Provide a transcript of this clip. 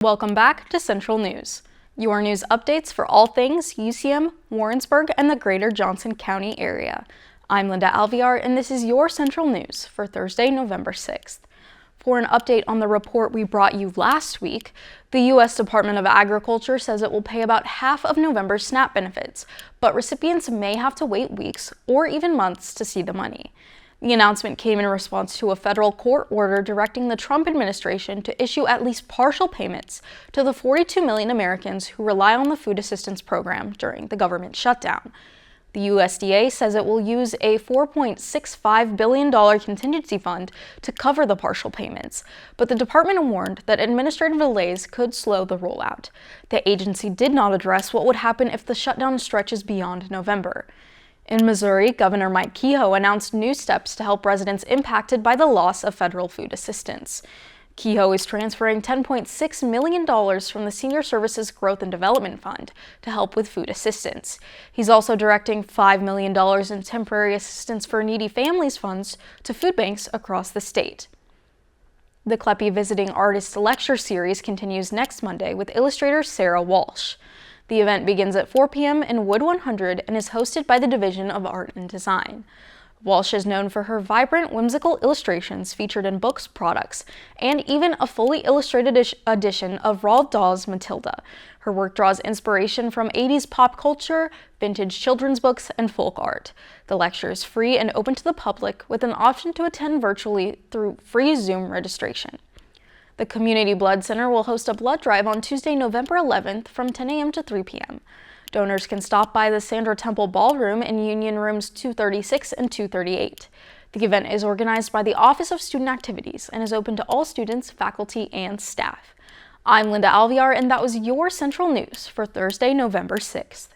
Welcome back to Central News, your news updates for all things UCM, Warrensburg, and the greater Johnson County area. I'm Linda Alviar, and this is your Central News for Thursday, November 6th. For an update on the report we brought you last week, the U.S. Department of Agriculture says it will pay about half of November's SNAP benefits, but recipients may have to wait weeks or even months to see the money. The announcement came in response to a federal court order directing the Trump administration to issue at least partial payments to the 42 million Americans who rely on the food assistance program during the government shutdown. The USDA says it will use a $4.65 billion contingency fund to cover the partial payments, but the department warned that administrative delays could slow the rollout. The agency did not address what would happen if the shutdown stretches beyond November. In Missouri, Governor Mike Kehoe announced new steps to help residents impacted by the loss of federal food assistance. Kehoe is transferring $10.6 million from the Senior Services Growth and Development Fund to help with food assistance. He's also directing $5 million in temporary assistance for needy families funds to food banks across the state. The CLEPI Visiting Artist Lecture Series continues next Monday with illustrator Sarah Walsh. The event begins at 4 p.m. in Wood 100 and is hosted by the Division of Art and Design. Walsh is known for her vibrant, whimsical illustrations featured in books, products, and even a fully illustrated edition of Roald Dahl's Matilda. Her work draws inspiration from 80s pop culture, vintage children's books, and folk art. The lecture is free and open to the public with an option to attend virtually through free Zoom registration. The Community Blood Center will host a blood drive on Tuesday, November 11th from 10 a.m. to 3 p.m. Donors can stop by the Sandra Temple Ballroom in Union Rooms 236 and 238. The event is organized by the Office of Student Activities and is open to all students, faculty, and staff. I'm Linda Alviar, and that was your Central News for Thursday, November 6th.